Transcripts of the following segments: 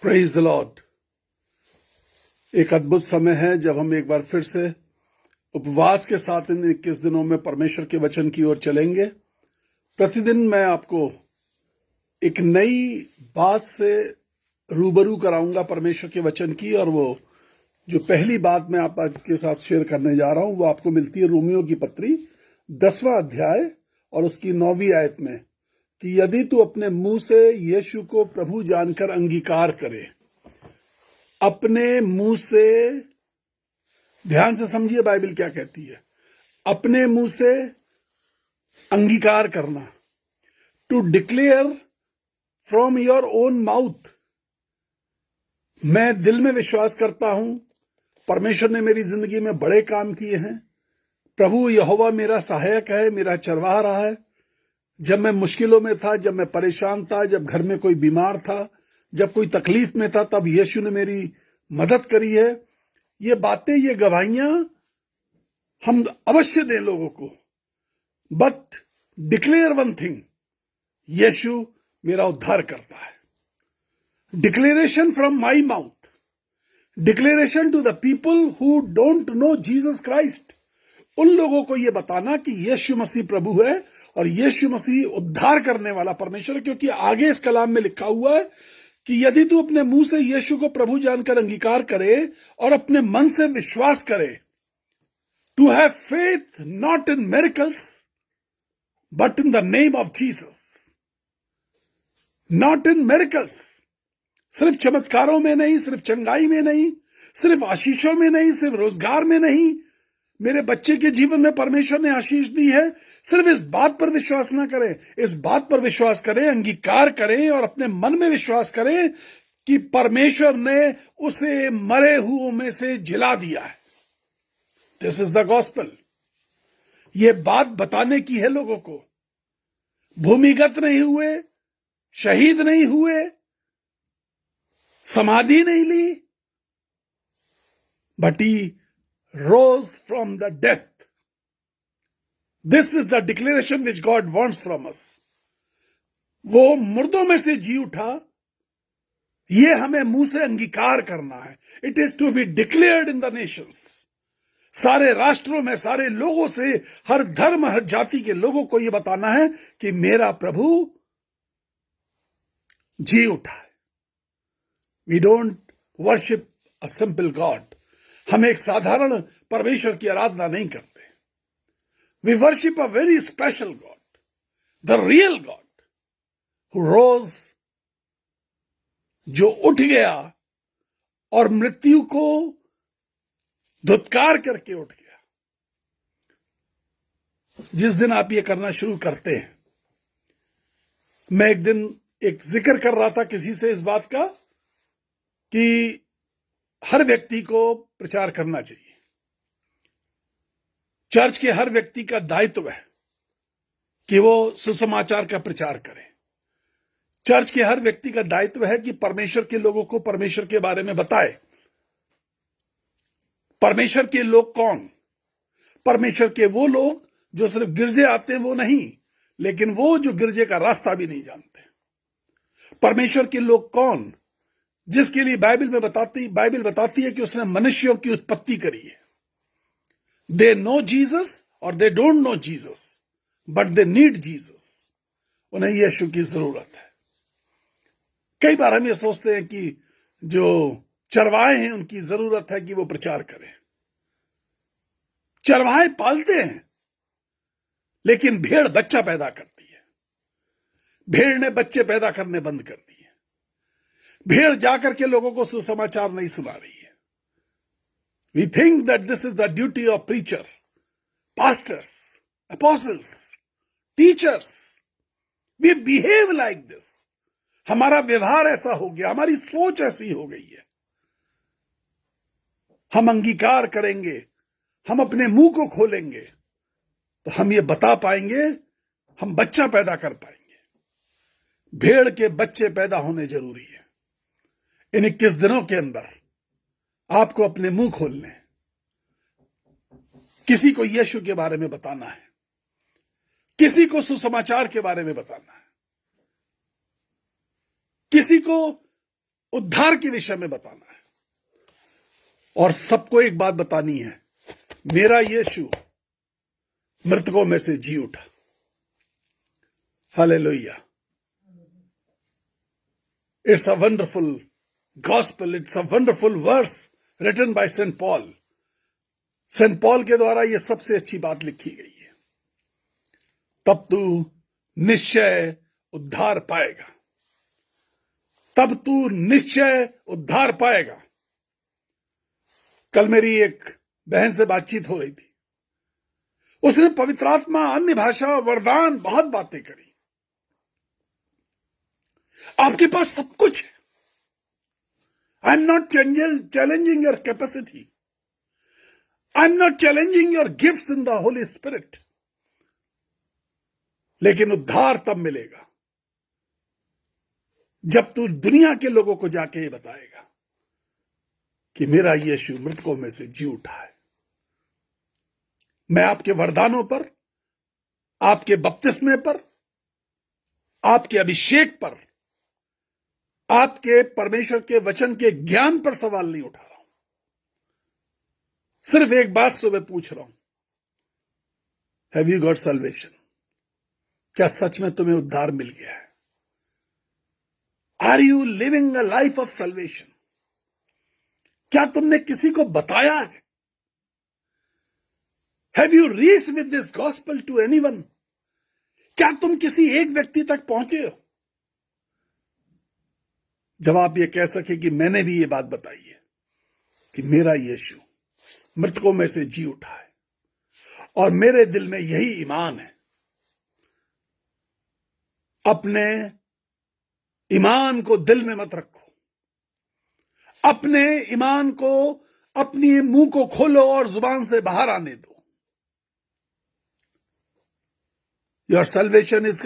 Praise the Lord. एक अद्भुत समय है जब हम एक बार फिर से उपवास के साथ इन 21 दिनों में परमेश्वर के वचन की ओर चलेंगे। प्रतिदिन मैं आपको एक नई बात से रूबरू कराऊंगा परमेश्वर के वचन की, और वो जो पहली बात मैं आपके साथ शेयर करने जा रहा हूं वो आपको मिलती है रोमियो की पत्री 10वां अध्याय और उसकी 9वीं आयत में, कि यदि तू अपने मुंह से यीशु को प्रभु जानकर अंगीकार करे, अपने मुंह से, ध्यान से समझिए बाइबल क्या कहती है, अपने मुंह से अंगीकार करना, to declare from your own mouth. मैं दिल में विश्वास करता हूं परमेश्वर ने मेरी जिंदगी में बड़े काम किए हैं। प्रभु यहोवा मेरा सहायक है, मेरा चरवाहा रहा है। जब मैं मुश्किलों में था, जब मैं परेशान था, जब घर में कोई बीमार था, जब कोई तकलीफ में था, तब यीशु ने मेरी मदद करी है। ये बातें, ये गवाहियां हम अवश्य दें लोगों को, but declare one thing, Yeshu मेरा उद्धार करता है। Declaration from my mouth, declaration to the people who don't know Jesus Christ. उन लोगों को यह बताना कि यीशु मसीह प्रभु है और यीशु मसीह उद्धार करने वाला परमेश्वर है, क्योंकि आगे इस कलाम में लिखा हुआ है कि यदि तू अपने मुंह से यीशु को प्रभु जानकर अंगीकार करे और अपने मन से विश्वास करे, to have faith not in miracles but in the name of Jesus. Not in miracles, सिर्फ चमत्कारों में नहीं, सिर्फ चंगाई में नहीं, सिर्फ आशीषों में नहीं, सिर्फ रोजगार में नहीं। मेरे बच्चे के जीवन में परमेश्वर ने आशीष दी है, सिर्फ इस बात पर विश्वास ना करें, इस बात पर विश्वास करें, अंगीकार करें और अपने मन में विश्वास करें कि परमेश्वर ने उसे मरे हुओं में से जिला दिया है। This is the gospel. यह बात बताने की है लोगों को। भूमिगत नहीं हुए, शहीद नहीं हुए, समाधि नहीं ली, but he rose from the death. This is the declaration which God wants from us. वो मुर्दों में से जी उठा, ये हमें मुंह से अंगीकार करना है। It is to be declared in the nations. सारे राष्ट्रों में, सारे लोगों से, हर धर्म, हर जाति के लोगों को ये बताना है कि मेरा प्रभु जी उठा है। We don't worship a simple God. हम एक साधारण परमेश्वर की आराधना नहीं करते। We worship a very special God, the real God who rose, जो उठ गया और मृत्यु को धुतकार करके उठ गया। जिस दिन आप ये करना शुरू करते हैं, मैं एक दिन एक जिक्र कर रहा था किसी से इस बात का कि हर व्यक्ति को प्रचार करना चाहिए। चर्च के हर व्यक्ति का दायित्व है कि वो सुसमाचार का प्रचार करे। चर्च के हर व्यक्ति का दायित्व है कि परमेश्वर के लोगों को परमेश्वर के बारे में बताए। परमेश्वर के लोग कौन? परमेश्वर के वो लोग जो सिर्फ गिरजे आते हैं वो नहीं, लेकिन वो जो गिरजे का रास्ता भी नहीं जानते। परमेश्वर के लोग कौन? जिसके लिए बाइबल बताती है कि उसने मनुष्यों की उत्पत्ति करी है। दे नो जीसस और they don't know Jesus, but they need Jesus. उन्हें यीशु की जरूरत है। कई बार हम ये सोचते हैं कि जो चरवाहे हैं उनकी जरूरत है कि वो प्रचार करें। चरवाहे पालते हैं, लेकिन भेड़ बच्चा पैदा करती है। भेड़ ने बच्चे पैदा करने बंद कर दिए। भेड़ जाकर के लोगों को सुसमाचार नहीं सुना रही है। We think that this is the duty of preacher, pastors, apostles, teachers. We behave like this. हमारा व्यवहार ऐसा हो गया, हमारी सोच ऐसी हो गई है। हम अंगीकार करेंगे, हम अपने मुंह को खोलेंगे तो हम ये बता पाएंगे, हम बच्चा पैदा कर पाएंगे। भेड़ के बच्चे पैदा होने जरूरी है। इन 21 दिनों के अंदर आपको अपने मुंह खोलने, किसी को यीशु के बारे में बताना है, किसी को सुसमाचार के बारे में बताना है, किसी को उद्धार के विषय में बताना है और सबको एक बात बतानी है, मेरा यीशु मृतकों में से जी उठा। Hallelujah. It's a wonderful gospel. It's a wonderful verse written by St. Paul. St. Paul के द्वारा यह सबसे अच्छी बात लिखी गई है। तब तू निश्चय उद्धार पाएगा, तब तू निश्चय उद्धार पाएगा। कल मेरी एक बहन से बातचीत हो रही थी, उसने पवित्र आत्मा, अन्य भाषा, वरदान, बहुत बातें करी। आपके पास सब कुछ है। I am not challenging your capacity, I am not challenging your gifts in the Holi spirit, लेकिन उद्धार तब मिलेगा जब तू दुनिया के लोगों को जाके ये बताएगा कि मेरा यीशु मृतकों में से जी उठा है। मैं आपके वरदानों पर, आपके बपतिस्मे पर, आपके अभिषेक पर, आपके परमेश्वर के वचन के ज्ञान पर सवाल नहीं उठा रहा हूं। सिर्फ एक बात से मैं पूछ रहा हूं, हैव यू गॉट सल्वेशन? क्या सच में तुम्हें उद्धार मिल गया है? Are you living a life of salvation? क्या तुमने किसी को बताया है? Have you reached with this gospel to anyone? क्या तुम किसी एक व्यक्ति तक पहुंचे हो? जब आप ये कह सके कि मैंने भी ये बात बताई है कि मेरा यीशु मृतकों में से जी उठा है और मेरे दिल में यही ईमान है। अपने ईमान को दिल में मत रखो, अपने ईमान को, अपनी मुंह को खोलो और जुबान से बाहर आने दो। Your salvation is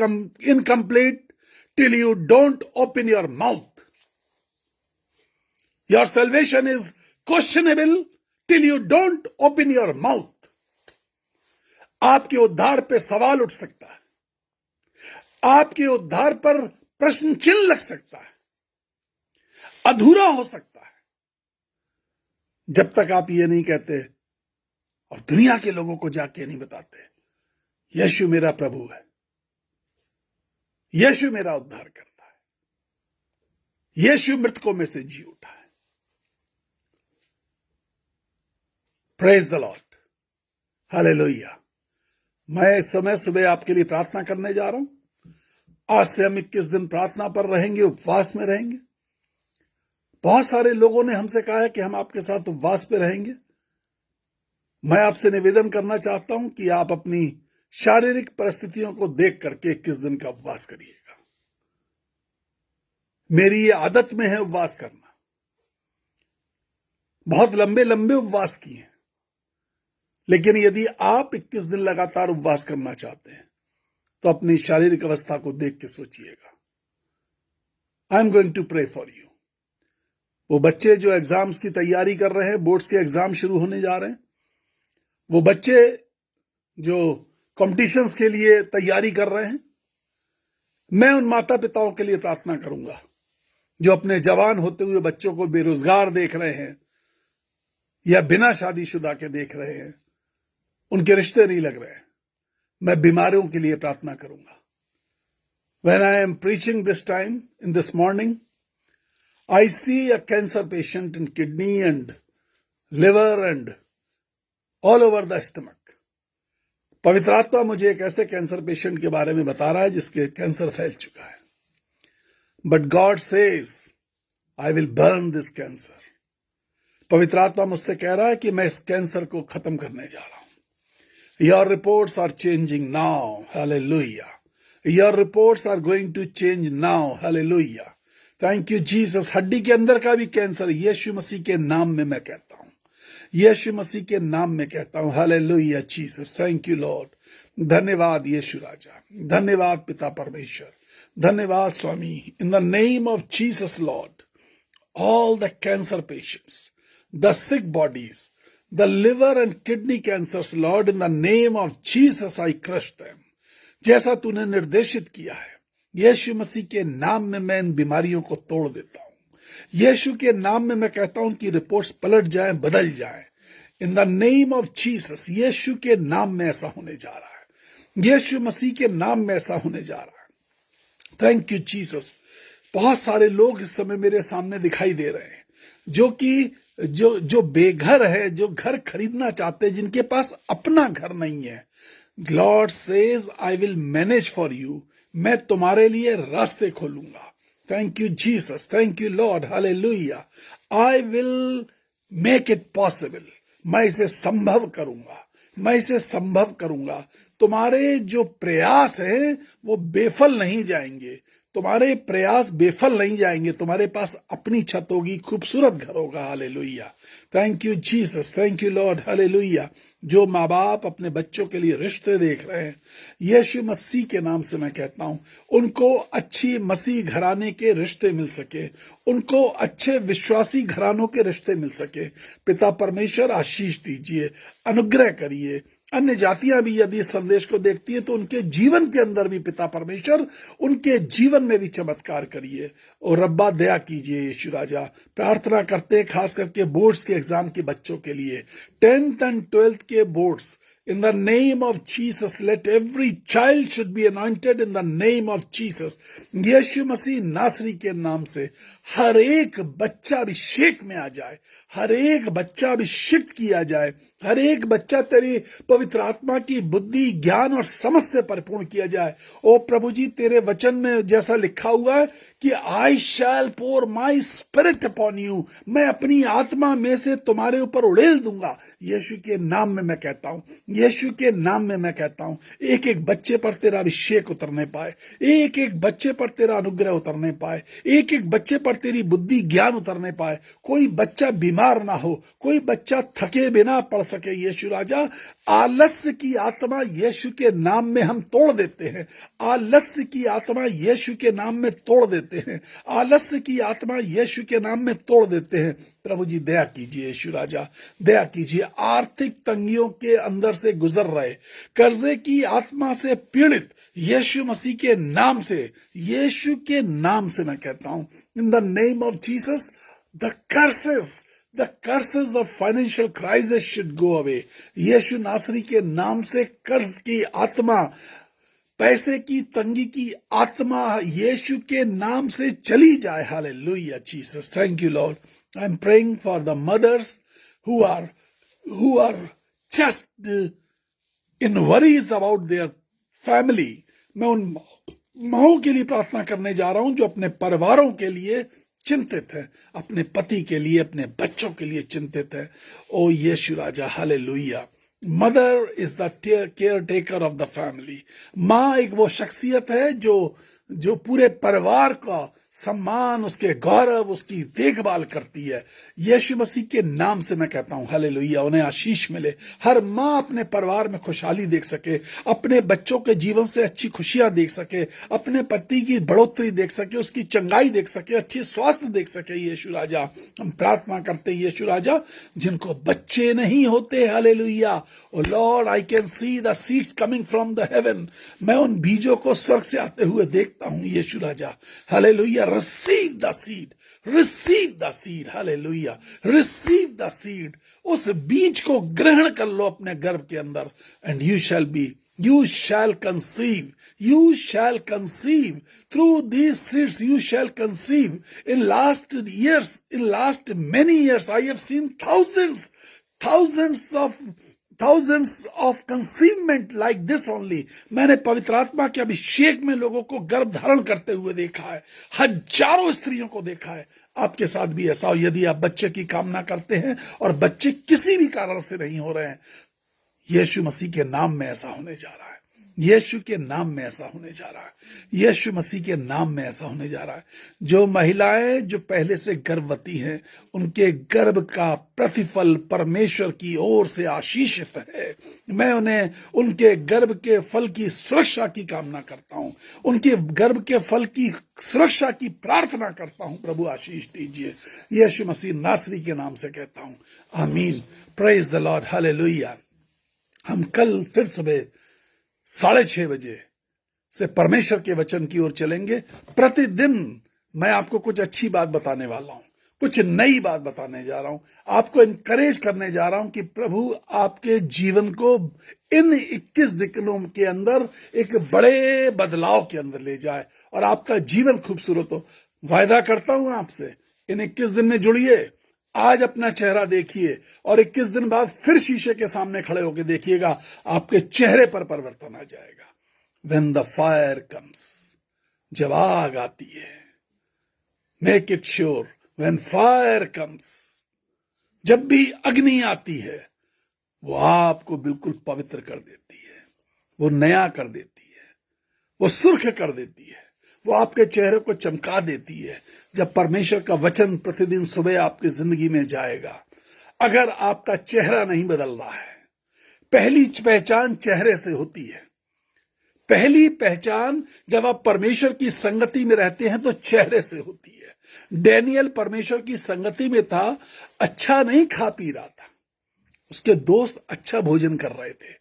incomplete till you don't open your mouth. Your salvation is questionable till you don't open your mouth. आपके उद्धार पे सवाल उठ सकता है, आपके उद्धार पर प्रश्न चिन्ह लग सकता है, अधूरा हो सकता है, जब तक आप ये नहीं कहते और दुनिया के लोगों को जाके नहीं बताते, यीशु मेरा प्रभु है, यीशु मेरा उद्धार करता है, यीशु मृतकों में से जी उठा है। Praise the Lord, hallelujah. मैं इस समय सुबह आपके लिए प्रार्थना करने जा रहा हूं। आज से हम 21 दिन प्रार्थना पर रहेंगे, उपवास में रहेंगे। बहुत सारे लोगों ने हमसे कहा है कि हम आपके साथ उपवास पे रहेंगे। मैं आपसे निवेदन करना चाहता हूं कि आप अपनी शारीरिक परिस्थितियों को देख करके 21 दिन का उपवास करिएगा। मेरी ये आदत में है उपवास करना, बहुत लंबे लंबे उपवास किए, लेकिन यदि आप 21 दिन लगातार उपवास करना चाहते हैं तो अपनी शारीरिक अवस्था को देख के सोचिएगा। I am going to pray for you. वो बच्चे जो एग्जाम्स की तैयारी कर रहे हैं, बोर्ड्स के एग्जाम शुरू होने जा रहे हैं, वो बच्चे जो कॉम्पिटिशन्स के लिए तैयारी कर रहे हैं, मैं उन माता पिताओं के लिए प्रार्थना करूंगा जो अपने जवान होते हुए बच्चों को बेरोजगार देख रहे हैं या बिना शादीशुदा के देख रहे हैं, उनके रिश्ते नहीं लग रहे हैं। मैं बीमारियों के लिए प्रार्थना करूंगा। When I am preaching this time in this morning, I see a cancer patient in kidney and liver and all over the stomach. पवित्र आत्मा मुझे एक ऐसे कैंसर पेशेंट के बारे में बता रहा है जिसके कैंसर फैल चुका है। But God says, I will burn this cancer. पवित्र आत्मा मुझसे कह रहा है कि मैं इस कैंसर को खत्म करने जा रहा हूं। Your reports are changing now. Hallelujah. Your reports are going to change now. Hallelujah. Thank you, Jesus. हड्डी के अंदर का भी कैंसर यीशु मसीह के नाम में मैं कहता हूं, यीशु मसीह के नाम में कहता हूं। Hallelujah Jesus, thank you Lord. धन्यवाद यीशु राजा, धन्यवाद पिता परमेश्वर, धन्यवाद स्वामी। In the name of Jesus Lord, all the cancer patients, the sick bodies, the liver and kidney cancers, Lord, in the name of Jesus, I crush them. जैसा तूने निर्देशित किया है, यीशु मसीह के नाम में मैं इन बीमारियों को तोड़ देता हूं। यीशु के नाम में मैं कहता हूं कि रिपोर्ट्स पलट जाएं, बदल जाएं। In the name of Jesus, Yeshu के नाम में ऐसा होने जा रहा है। यीशु मसीह के नाम में ऐसा होने जा रहा है। Thank you Jesus. बहुत सारे लोग इस समय मेरे सामने दिखाई दे रहे हैं जो कि जो बेघर है, जो घर खरीदना चाहते हैं, जिनके पास अपना घर नहीं है। Lord says I will manage for you, मैं तुम्हारे लिए रास्ते खोलूंगा। Thank you Jesus, thank you Lord, hallelujah. I will make it possible, मैं इसे संभव करूंगा, मैं इसे संभव करूंगा। तुम्हारे जो प्रयास हैं वो बेफल नहीं जाएंगे, तुम्हारे प्रयास बेफल नहीं जाएंगे। तुम्हारे पास अपनी छत होगी, खूबसूरत घर होगा। Hallelujah, thank you Jesus, thank you Lord, hallelujah. जो माँ बाप अपने बच्चों के लिए रिश्ते देख रहे हैं, यीशु मसीह के नाम से मैं कहता हूं, उनको अच्छी मसीह घराने के रिश्ते मिल सके, उनको अच्छे विश्वासी घरानों के रिश्ते मिल सके। पिता परमेश्वर आशीष दीजिए, अनुग्रह करिए। अन्य जातियां भी यदि इस संदेश को देखती है तो उनके जीवन के अंदर भी पिता परमेश्वर उनके जीवन में भी चमत्कार करिए। और रब्बा दया कीजिए यीशु राजा। प्रार्थना करते हैं खास करके बोर्ड्स के एग्जाम के बच्चों के लिए, 10th and 12th के boards. In the name of Jesus, let every child should be anointed in the name of Jesus. यीशु मसीह नासरी के नाम से हर एक बच्चा अभिषेक में आ जाए, हर एक बच्चा अभिषेक किया जाए, हर एक बच्चा तेरी पवित्र आत्मा की बुद्धि, ज्ञान और समझ से परिपूर्ण किया जाए। ओ प्रभु जी, तेरे वचन में जैसा लिखा हुआ है कि आई शैल पोर माई स्पिरिट अपॉन यू, मैं अपनी आत्मा में से तुम्हारे ऊपर उड़ेल दूंगा। यीशु के नाम में मैं कहता हूं, यीशु के नाम में मैं कहता हूं, एक एक बच्चे पर तेरा अभिषेक उतरने पाए, एक एक बच्चे पर तेरा अनुग्रह उतरने पाए, एक एक बच्चे पर तेरी बुद्धि ज्ञान उतरने पाए। कोई बच्चा बीमार ना हो, कोई बच्चा थके बिना पढ़ सके। यीशु राजा, आलस्य की आत्मा यीशु के नाम में हम तोड़ देते हैं, आलस्य की आत्मा यीशु के नाम में तोड़ देते हैं, आलस्य की आत्मा यीशु के नाम में तोड़ देते हैं। प्रभु जी दया कीजिए, यीशु राजा दया कीजिए। आर्थिक तंगियों के अंदर से गुजर रहे, कर्जे की आत्मा से पीड़ित, यीशु मसीह के नाम से, यीशु के नाम से मैं कहता हूं, इन the name of Jesus, the curses of financial crisis should go away. यीशु नासरी के नाम से कर्ज की आत्मा, पैसे की तंगी की आत्मा यीशु के नाम से चली जाए। Hallelujah Jesus, thank you Lord. I am praying for the mothers who are just in worries about their family. मैं उन माओं के लिए प्रार्थना करने जा रहा हूं जो अपने परिवारों के लिए चिंतित है, अपने पति के लिए, अपने बच्चों के लिए चिंतित है। ओ यीशु राजा, hallelujah. Mother is the caretaker of the family. माँ एक वो शख्सियत है जो पूरे परिवार का सम्मान, उसके गौरव, उसकी देखभाल करती है। यीशु मसीह के नाम से मैं कहता हूं, हालेलुया, उन्हें आशीष मिले। हर माँ अपने परिवार में खुशहाली देख सके, अपने बच्चों के जीवन से अच्छी खुशियां देख सके, अपने पति की बढ़ोतरी देख सके, उसकी चंगाई देख सके, अच्छी स्वास्थ्य देख सके। यीशु राजा, हम प्रार्थना करते हैं यीशु राजा, जिनको बच्चे नहीं होते, hallelujah, o Lord, I can see the seeds coming from the heaven. मैं उन बीजों को स्वर्ग से आते हुए देखता हूं यीशु राजा, hallelujah. Receive the seed, receive the seed, hallelujah, receive the seed. उस बीज को ग्रहण कर लो अपने गर्भ के अंदर, and you shall conceive, you shall conceive through these seeds, you shall conceive. In last many years, I have seen thousands of conceivement like this only. मैंने पवित्र आत्मा के अभिषेक में लोगों को गर्भ धारण करते हुए देखा है, हजारों स्त्रियों को देखा है। आपके साथ भी ऐसा हो, यदि आप बच्चे की कामना करते हैं और बच्चे किसी भी कारण से नहीं हो रहे हैं, यीशु मसीह के नाम में ऐसा होने जा रहा है, यीशु के नाम में ऐसा होने जा रहा है, यीशु मसीह के नाम में ऐसा होने जा रहा है। जो महिलाएं जो पहले से गर्भवती हैं, उनके गर्भ का प्रतिफल परमेश्वर की ओर से आशीषित है। मैं उन्हें उनके गर्भ के फल की सुरक्षा की कामना करता हूं, उनके गर्भ के फल की सुरक्षा की प्रार्थना करता हूं। प्रभु आशीष दीजिए, यीशु मसीह नासरी के नाम से कहता हूं, आमीन। Praise the Lord, hallelujah. हम कल फिर सुबह 6:30 बजे से परमेश्वर के वचन की ओर चलेंगे। प्रतिदिन मैं आपको कुछ अच्छी बात बताने वाला हूं, कुछ नई बात बताने जा रहा हूं, आपको इनकरेज करने जा रहा हूं कि प्रभु आपके जीवन को इन 21 दिनों के अंदर एक बड़े बदलाव के अंदर ले जाए और आपका जीवन खूबसूरत हो। वायदा करता हूं आपसे, इन 21 दिन में जुड़िए, आज अपना चेहरा देखिए और 21 दिन बाद फिर शीशे के सामने खड़े होकर देखिएगा, आपके चेहरे पर परिवर्तन आ जाएगा। When the fire comes, जब आग आती है, make it sure when fire comes, जब भी अग्नि आती है, वो आपको बिल्कुल पवित्र कर देती है, वो नया कर देती है, वो सुर्ख कर देती है, वो आपके चेहरे को चमका देती है। जब परमेश्वर का वचन प्रतिदिन सुबह आपकी जिंदगी में जाएगा, अगर आपका चेहरा नहीं बदल रहा है, पहली पहचान चेहरे से होती है। पहली पहचान जब आप परमेश्वर की संगति में रहते हैं तो चेहरे से होती है। डैनियल परमेश्वर की संगति में था, अच्छा नहीं खा पी रहा था, उसके दोस्त अच्छा भोजन कर रहे थे।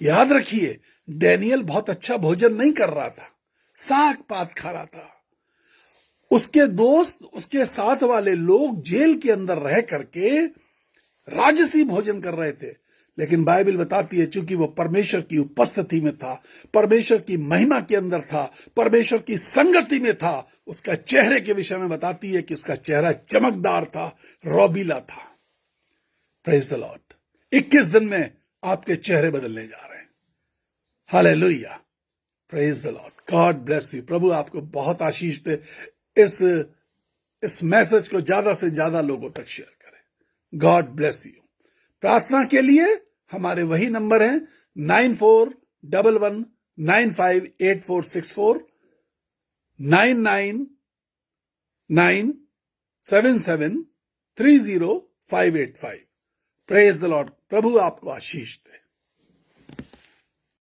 याद रखिए, डैनियल बहुत अच्छा भोजन नहीं कर रहा था, साग पात खा रहा था। उसके दोस्त, उसके साथ वाले लोग जेल के अंदर रह करके राजसी भोजन कर रहे थे, लेकिन बाइबल बताती है चूंकि वो परमेश्वर की उपस्थिति में था, परमेश्वर की महिमा के अंदर था, परमेश्वर की संगति में था, उसका चेहरे के विषय में बताती है कि उसका चेहरा चमकदार था, रौबीला था। Praise the Lord. 21 दिन में आपके चेहरे बदलने जा रहे हैं। Hallelujah, praise the Lord. God bless you. प्रभु आपको बहुत आशीष दे। इस मैसेज को ज्यादा से ज्यादा लोगों तक शेयर करें। God bless you. प्रार्थना के लिए हमारे वही नंबर हैं 9411958464, 9997730585। Praise the Lord. प्रभु आपको आशीष दे।